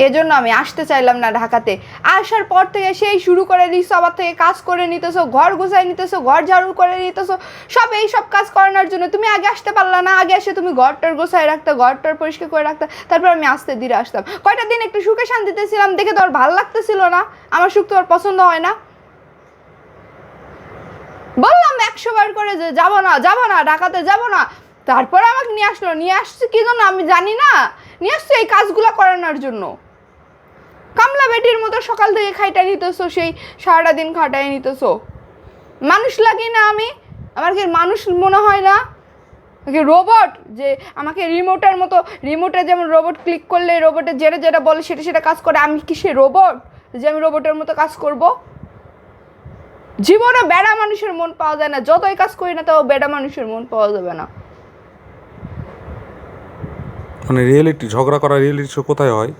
এজন্য আমি আসতে চাইলাম না ঢাকাতে। আসার পর থেকে সেই শুরু করে দিচ্ছ, আবার থেকে কাজ করে নিতেছো, ঘর গুছাই নিতেছো, ঘর ঝাড়ু করে নিতেছো, এই সব কাজ করানোর জন্য তুমি আগে আসতে পারলা না? আগে এসে তুমি ঘরটার গোছায় রাখতে, ঘরটার পরিষ্কার করে রাখতে, তারপর আমি আস্তে ধীরে আসতাম। কয়টা দিন একটু সুখে শান্তিতে ছিলাম দেখে তো আর ভালো লাগতেছিল না। আমার সুখ তো আর পছন্দ হয় না। বললাম 100 বার করে যে যাবো না, ঢাকাতে যাবো না, তারপর আমাকে নিয়ে আসলো। নিয়ে আসছে কি জন্য আমি জানি না, নিয়ে আসছে এই কাজগুলো করানোর জন্য। কামলা বেটির মতো সকাল থেকে খাইটা নিতেছো, সেই সারাটা দিন খাটাই নিতেছো। মানুষ লাগি না আমি? আমার কি মানুষ মনে হয় না? রোবট, যে আমাকে রিমোটের মতো, রিমোটে যেমন রোবট ক্লিক করলে রোবটে যেটা যেটা বলে সেটা সেটা কাজ করে, আমি কি সে রোবট যে আমি রোবটের মতো কাজ করব? জীবনে বেড়া মানুষের মন পাওয়া যায় না, যতই কাজ করি না তাও বেড়া মানুষের মন পাওয়া যাবে না। মানে রিয়েলিটি, ঝগড়া করা রিয়েলিটি শো কোথায় হয়?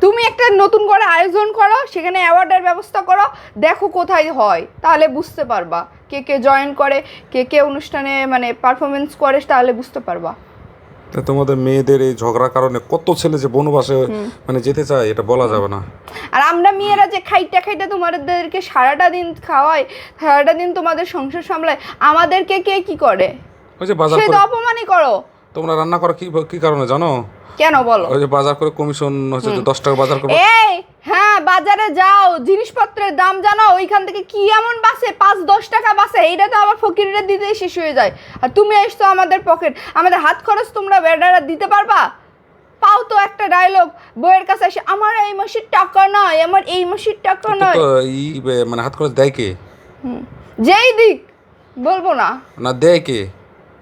তুমি একটা নতুন করে আয়োজন করো, সেখানে অ্যাওয়ার্ডের ব্যবস্থা করো, দেখো কোথায় হয়, তাহলে বুঝতে পারবা কে কে জয়েন করে, কে কে অনুষ্ঠানে মানে পারফরমেন্স করে, তাহলে বুঝতে পারবা। তা তোমাদের মেয়েদের এই ঝগড়ার কারণে কত ছেলে যে বনবাসে মানে যেতে চায়, এটা বলা যাবে না। আর আমরা মেয়েরা যে খাইটা খাইটা তোমাদেরকে সারাটা দিন খাওয়াই, সারাটা দিন তোমাদের সংসার সামলায়, আমাদেরকে কে কি করে? ওই যে বাজার সে তো করে অপমানই করো। তোমরা রান্না করো কি কি কারণে জানো? কেন বলো? ওই যে বাজার করে কমিশন হচ্ছে যে 10 টাকা বাজার করবো। এই হ্যাঁ, বাজারে যাও, জিনিসপত্রের দাম জানো, ওইখান থেকে কি এমন বাসে 5-10 টাকা বাসে, এইটা তো আবার ফকিররা দিতেই শেষ হয়ে যায়। আর তুমি এসছো আমাদের পকেট, আমাদের হাত খরচ তোমরা বেডারা দিতে পারবা? পাও তো একটা ডায়লগ বইয়ের কাছে এসে, আমার এই মাসের টাকা নয়, আমার এই মাসের টাকা নয়। তো মানে হাত খরচ দেয় কে? যেই দিক বলবো না, না দেয় কে?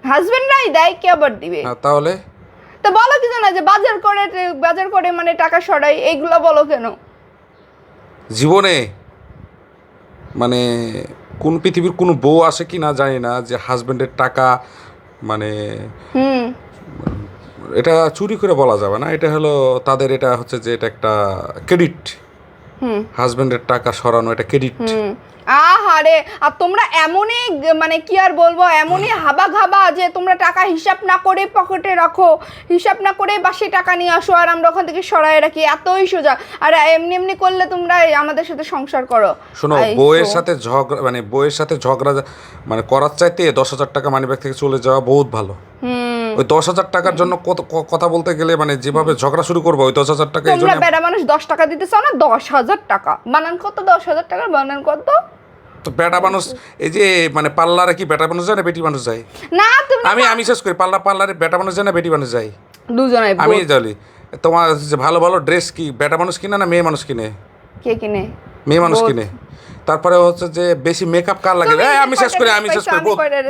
হাজবেন্ডরাই দেয়, কে আবার দিবে? তাহলে তো বলো কি জানা যে বাজার করে মানে টাকা সরাই, এইগুলো বলো কেন? জীবনে মানে কোন পৃথিবীর কোনো বউ আসে কি না জানি না যে হাজবেন্ডের টাকা মানে এটা চুরি করে বলা যাবে না, এটা হলো তাদের, এটা হচ্ছে যে এটা একটা ক্রেডিট। হাজবেন্ডের টাকা সরানো এটা ক্রেডিট। আহারে, আর তোমরা এমনই মানে কি আর বলবো, এমনই হাবা ঘাবা যে তোমরা টাকা হিসাব না করে পকেটে রাখো, হিসাব না করে বাসে টাকা নিয়ে আসো, আর আমরা ওখান থেকে সরাই রাখি, এতই সোজা। আর এমনি এমনি করলে তোমরা আমাদের সাথে সংসার করো। শোনো, বউয়ের সাথে ঝগড়া মানে বউয়ের সাথে ঝগড়া মানে করার চাইতে 10,000 টাকা মানিব্যাগ থেকে চলে যাওয়া বহুত ভালো। ওই 10,000 টাকার জন্য কথা বলতে গেলে মানে যেভাবে ঝগড়া শুরু করবো, ওই 10,000 টাকা তোমরা বেড়া মানুষ 10 টাকা দিতে চাও না? 10,000 টাকা বানান কত? 10,000 টাকার বানান কত? তো বেটা মানুষ এই যে মানে পার্লারে কি বেটা মানুষ যায় না বেটি মানুষ যায়? না তুমি আমি শেষ করি, পার্লারে বেটা মানুষ যায় না বেটি মানুষ যায়? দুজনাই। আমি জানি। তোমার যে ভালো ভালো ড্রেস কি বেটা মানুষ কিনে না মেয়ে মানুষ কিনে? কে কিনে? মেয়ে মানুষ কিনে। তারপরে হচ্ছে যে বেশি মেকআপ কার লাগে? আমি শেষ করি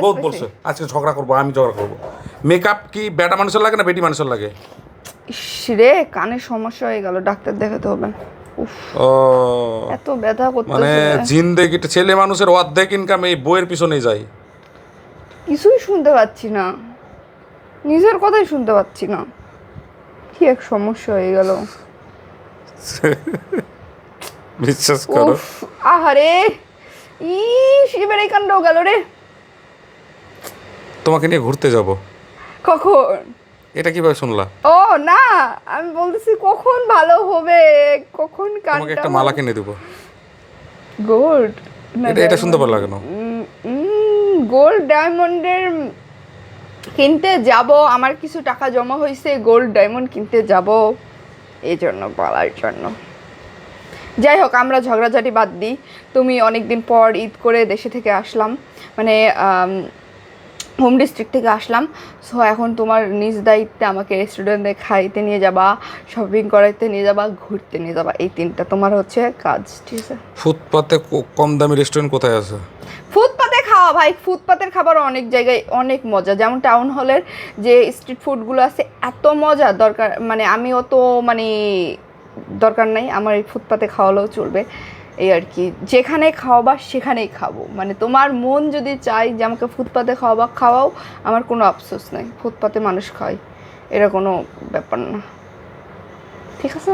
বহুত বলছো, আজকে ঝগড়া করবো, আমি ঝগড়া করবো। মেকআপ কি বেটা মানুষের লাগে না বেটি মানুষের লাগে? রে কানের সমস্যা হয়ে গেল, ডাক্তার দেখাতে হবে। ও এত ব্যথা করতেছে, মানে জিন্দেগিটা ছেলে মানুষের অর্ধেক ইনকাম এই বইয়ের পিছনেই যায়। কিছুই শুনতে পাচ্ছি না, নিজের কথাই শুনতে পাচ্ছি না, কি এক সমস্যা হয়ে গেল। বিশ্বাস করো। আহারে, এবার এই কাণ্ড গেল রে। তোমাকে নিয়ে ঘুরতে যাব। কখন? এটা কিভাবে শুনলা? ও না, আমি বলতেছি কখন ভালো হবে, কখন তোমাকে একটা মালা কিনে দেবো। গোল্ড? এটা শুনতে ভালো লাগে না? গোল্ড ডায়মন্ডের কিনতে যাব, আমার কিছু টাকা জমা হয়েছে, গোল্ড ডায়মন্ড কিনতে যাব, এই জন্য বলার জন্য। যাই হোক, আমরা ঝগড়াঝাটি বাদ দিই। তুমি অনেকদিন পর ঈদ করে দেশে থেকে আসলাম, মানে হোম ডিস্ট্রিক্ট থেকে আসলাম। সো এখন তোমার নিজ দায়িত্বে আমাকে রেস্টুরেন্টে খাইতে নিয়ে যাবা, শপিং করাইতে নিয়ে যাবা, ঘুরতে নিয়ে যাবা, এই 3টা তোমার হচ্ছে কাজ, ঠিক আছে? ফুটপাতে কম দামি রেস্টুরেন্ট কোথায় আছে? ফুটপাতে খাওয়া ভাই, ফুটপাতের খাবার অনেক জায়গায় অনেক মজা, যেমন টাউন হলের যে স্ট্রিট ফুডগুলো আছে এত মজা, দরকার মানে আমি অত মানে দরকার নাই, আমার এই ফুটপাতে খাওয়ালেও চলবে, এই আর কি। যেখানে খাওয়াবা সেখানেই খাবো, মানে তোমার মন যদি চাই যে আমাকে ফুটপাতে খাওয়াও, আমার কোনো আফসোস নাই, ফুটপাতে মানুষ খায়, এটা কোনো ব্যাপার না, ঠিক আছে?